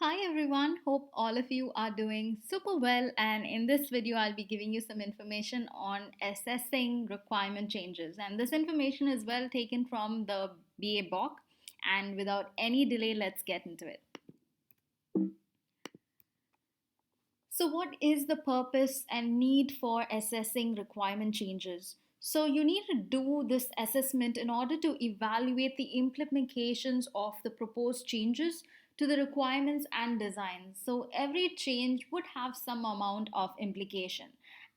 Hi everyone, hope all of you are doing super well. And in this video, I'll be giving you some information on assessing requirement changes. And this information is well taken from the BABOK. And without any delay, let's get into it. So, what is the purpose and need for assessing requirement changes? So, you need to do this assessment in order to evaluate the implications of the proposed changes to the requirements and designs. So, every change would have some amount of implication,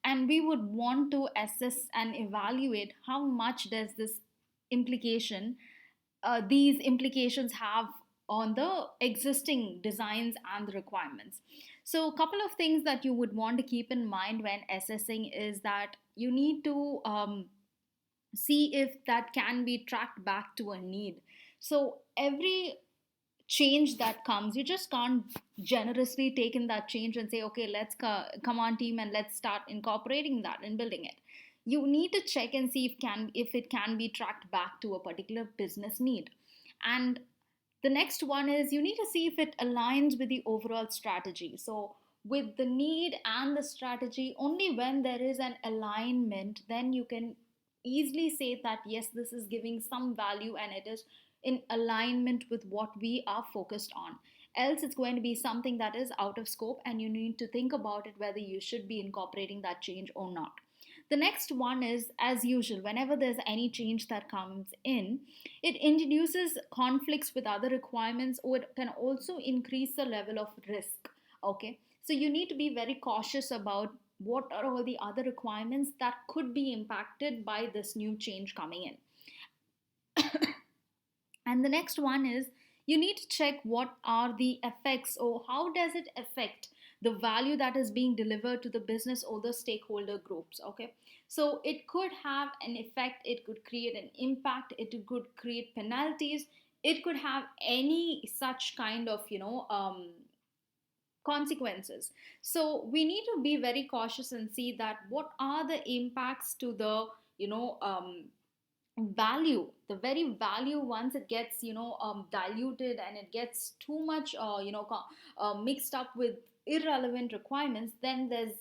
and we would want to assess and evaluate how much does this implication these implications have on the existing designs and the requirements. So, a couple of things that you would want to keep in mind when assessing is that you need to see if that can be tracked back to a need. So, every change that comes, you just can't generously take in that change and say, okay, let's come on team and let's start incorporating that and building it. You need to check and see if it can be tracked back to a particular business need. And the next one is you need to see if it aligns with the overall strategy. So, with the need and the strategy, only when there is an alignment, then you can easily say that yes, this is giving some value and it is in alignment with what we are focused on. Else, it's going to be something that is out of scope, and you need to think about it whether you should be incorporating that change or not. The next one is, as usual, whenever there's any change that comes in, it introduces conflicts with other requirements, or it can also increase the level of risk. Okay, so you need to be very cautious about what are all the other requirements that could be impacted by this new change coming in. And the next one is you need to check what are the effects or how does it affect the value that is being delivered to the business or the stakeholder groups. Okay, so it could have an effect, it could create an impact, it could create penalties, it could have any such kind of consequences. So we need to be very cautious and see that what are the impacts to the value, the very value. Once it gets diluted and it gets too much mixed up with irrelevant requirements, then there's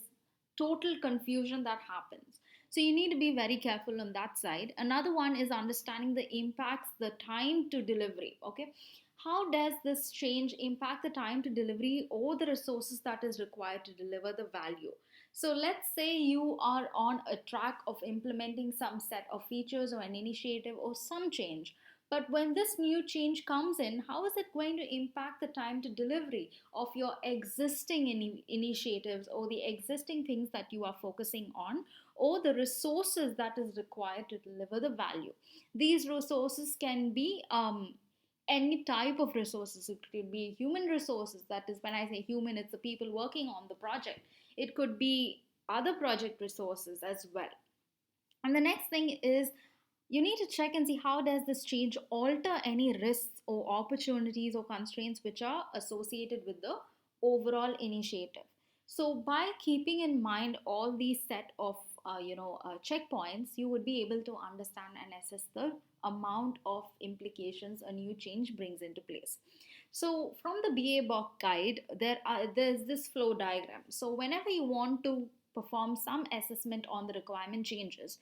total confusion that happens. So you need to be very careful on that side. Another one is understanding the impacts, the time to delivery. Okay, how does this change impact the time to delivery or the resources that is required to deliver the value? So let's say you are on a track of implementing some set of features or an initiative or some change. But when this new change comes in, how is it going to impact the time to delivery of your existing initiatives or the existing things that you are focusing on, or the resources that is required to deliver the value? These resources can be any type of resources. It could be human resources. That is, when I say human, it's the people working on the project. It could be other project resources as well. And the next thing is you need to check and see how does this change alter any risks or opportunities or constraints which are associated with the overall initiative. So by keeping in mind all these set of checkpoints, you would be able to understand and assess the amount of implications a new change brings into place. So from the BABOK guide, there's this flow diagram. So whenever you want to perform some assessment on the requirement changes,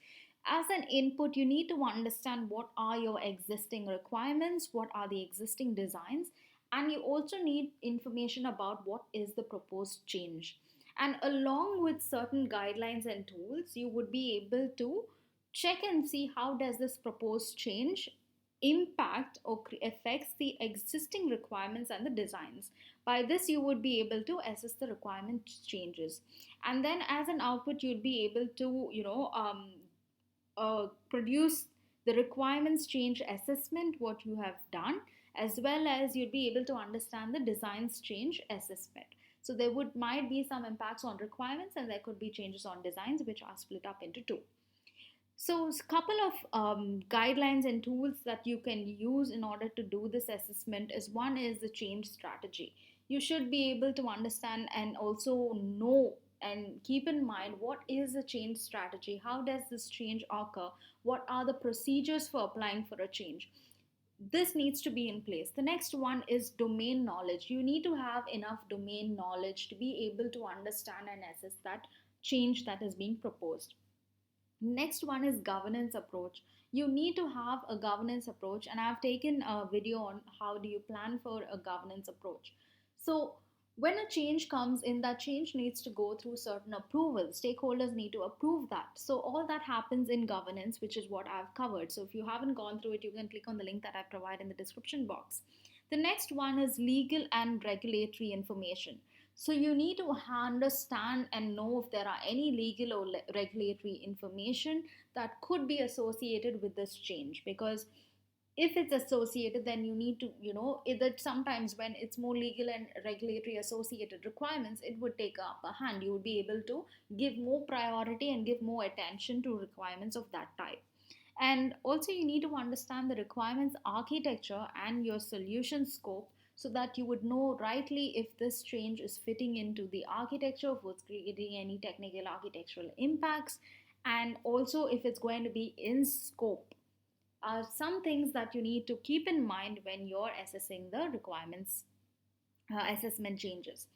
as an input, you need to understand what are your existing requirements, what are the existing designs, and you also need information about what is the proposed change. And along with certain guidelines and tools, you would be able to check and see how does this proposed change impact or affects the existing requirements and the designs. By this, you would be able to assess the requirement changes, and then as an output, you'd be able to produce the requirements change assessment, what you have done, as well as you'd be able to understand the designs change assessment. So there would might be some impacts on requirements, and there could be changes on designs, which are split up into two. So a couple of guidelines and tools that you can use in order to do this assessment is, one is the change strategy. You should be able to understand and also know and keep in mind what is the change strategy, how does this change occur, what are the procedures for applying for a change. This needs to be in place. The next one is domain knowledge. You need to have enough domain knowledge to be able to understand and assess that change that is being proposed. Next one is governance approach. You need to have a governance approach, and I've taken a video on how do you plan for a governance approach. So when a change comes in, that change needs to go through certain approvals. Stakeholders need to approve that. So all that happens in governance, which is what I've covered. So if you haven't gone through it, you can click on the link that I provide in the description box. The next one is legal and regulatory information. So you need to understand and know if there are any legal or regulatory information that could be associated with this change, because if it's associated, then you need to, that sometimes when it's more legal and regulatory associated requirements, it would take up a hand. You would be able to give more priority and give more attention to requirements of that type. And also, you need to understand the requirements architecture and your solution scope, so that you would know rightly if this change is fitting into the architecture, if it's creating any technical architectural impacts, and also if it's going to be in scope. Are some things that you need to keep in mind when you're assessing the requirements assessment changes.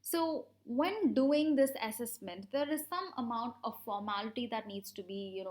So when doing this assessment, there is some amount of formality that needs to be,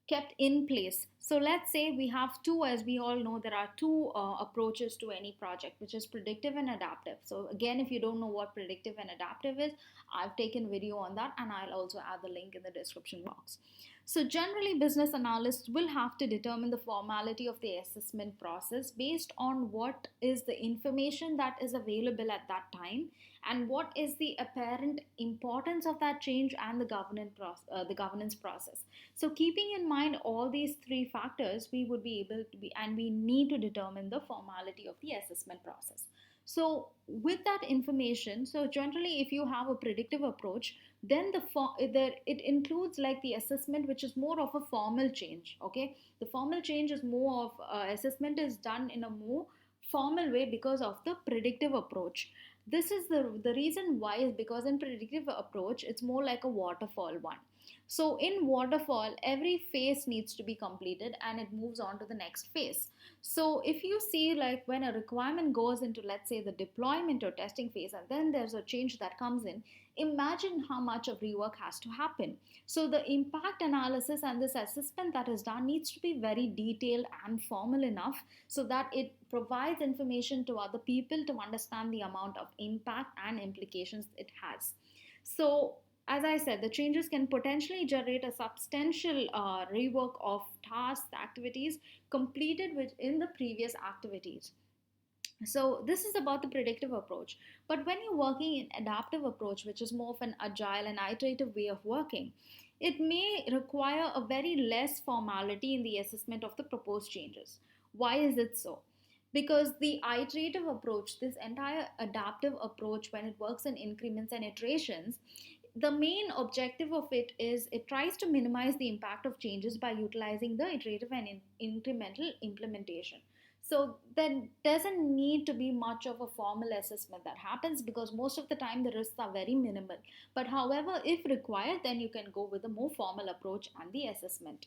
kept in place. So let's say we have two, as we all know, there are two approaches to any project, which is predictive and adaptive. So again, if you don't know what predictive and adaptive is, I've taken video on that, and I'll also add the link in the description box. So generally, business analysts will have to determine the formality of the assessment process based on what is the information that is available at that time, and what is the apparent importance of that change, and the governance process. So keeping in mind all these three factors, we would be able to be, and we need to determine the formality of the assessment process. So with that information, so generally if you have a predictive approach, then it includes like the assessment, which is more of a formal change. Okay, the formal change is more of assessment is done in a more formal way because of the predictive approach. This is the reason why is because in predictive approach, it's more like a waterfall one. So in waterfall, every phase needs to be completed and it moves on to the next phase. So if you see, like when a requirement goes into, let's say, the deployment or testing phase, and then there's a change that comes in, imagine how much of rework has to happen. So the impact analysis and this assessment that is done needs to be very detailed and formal enough, so that it provides information to other people to understand the amount of impact and implications it has. So as I said, the changes can potentially generate a substantial rework of tasks, activities completed within the previous activities. So this is about the predictive approach. But when you're working in adaptive approach, which is more of an agile and iterative way of working, it may require a very less formality in the assessment of the proposed changes. Why is it so? Because the iterative approach, this entire adaptive approach, when it works in increments and iterations, the main objective of it is it tries to minimize the impact of changes by utilizing the iterative and incremental implementation. So there doesn't need to be much of a formal assessment that happens, because most of the time the risks are very minimal. But however, if required, then you can go with a more formal approach and the assessment.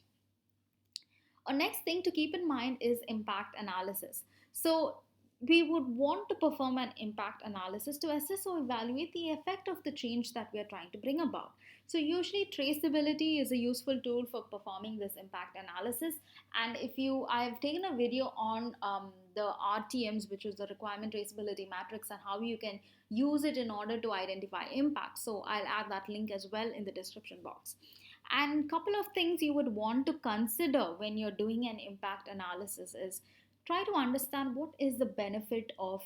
A next thing to keep in mind is impact analysis. So we would want to perform an impact analysis to assess or evaluate the effect of the change that we are trying to bring about. So usually traceability is a useful tool for performing this impact analysis. And I've taken a video on the RTMs, which is the requirement traceability matrix, and how you can use it in order to identify impact. So I'll add that link as well in the description box. And couple of things you would want to consider when you're doing an impact analysis is try to understand what is the benefit of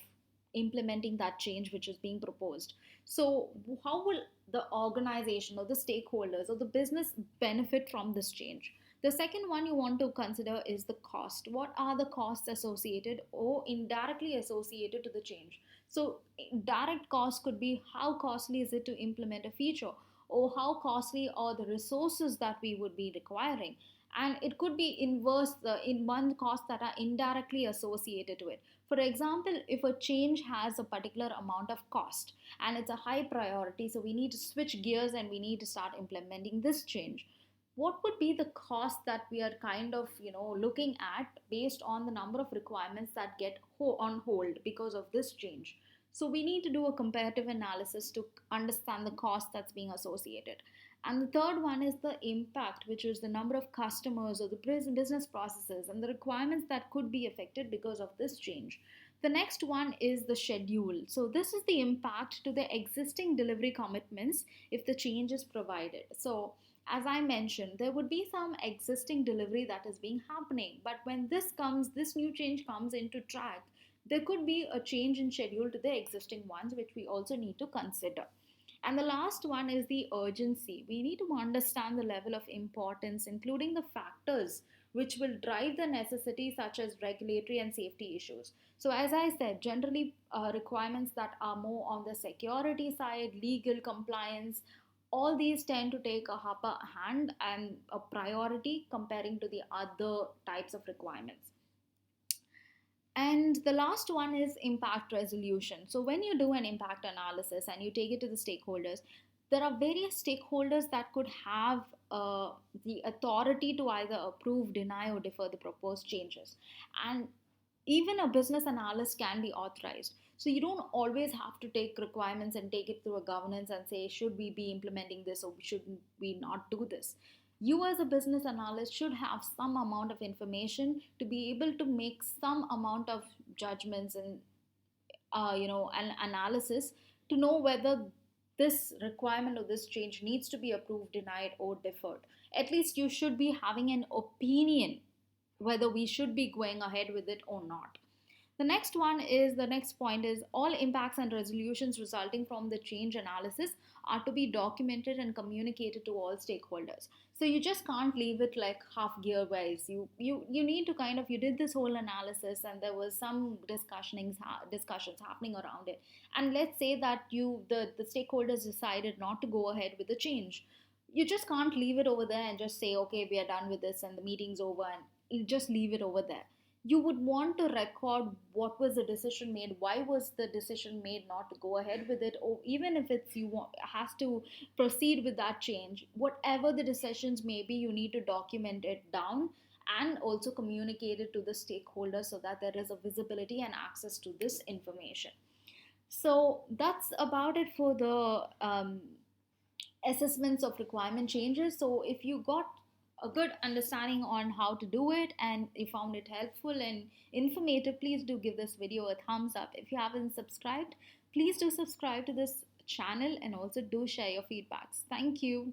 implementing that change which is being proposed. So how will the organization or the stakeholders or the business benefit from this change? The second one you want to consider is the cost. What are the costs associated or indirectly associated to the change? So direct cost could be how costly is it to implement a feature, or how costly are the resources that we would be requiring. And it could be inverse, the in one cost that are indirectly associated to it. For example, if a change has a particular amount of cost and it's a high priority, so we need to switch gears and we need to start implementing this change, what would be the cost that we are kind of looking at based on the number of requirements that get on hold because of this change. So we need to do a comparative analysis to understand the cost that's being associated. And the third one is the impact, which is the number of customers or the business processes and the requirements that could be affected because of this change. The next one is the schedule. So this is the impact to the existing delivery commitments if the change is provided. So as I mentioned, there would be some existing delivery that is being happening, but when this new change comes into track, there could be a change in schedule to the existing ones, which we also need to consider. And the last one is the urgency. We need to understand the level of importance, including the factors which will drive the necessity, such as regulatory and safety issues. So, as I said, generally requirements that are more on the security side, legal compliance, all these tend to take a upper hand and a priority comparing to the other types of requirements. And the last one is impact resolution. So, when you do an impact analysis and you take it to the stakeholders, there are various stakeholders that could have the authority to either approve, deny, or defer the proposed changes. And even a business analyst can be authorized. So, you don't always have to take requirements and take it through a governance and say, should we be implementing this or should we not do this? You as a business analyst should have some amount of information to be able to make some amount of judgments and an analysis to know whether this requirement or this change needs to be approved, denied, or deferred. At least you should be having an opinion whether we should be going ahead with it or not. The next point is all impacts and resolutions resulting from the change analysis are to be documented and communicated to all stakeholders. So you just can't leave it like half gear wise. You need to kind of, you did this whole analysis and there was some discussions happening around it. And let's say that the stakeholders decided not to go ahead with the change. You just can't leave it over there and just say, okay, we are done with this and the meeting's over, and you just leave it over there. You would want to record what was the decision made, why was the decision made not to go ahead with it, or even if it's you want has to proceed with that change, whatever the decisions may be, you need to document it down and also communicate it to the stakeholders so that there is a visibility and access to this information. So that's about it for the assessments of requirement changes. So if you got a good understanding on how to do it and you found it helpful and informative, please do give this video a thumbs up. If you haven't subscribed, please do subscribe to this channel and also do share your feedbacks. Thank you.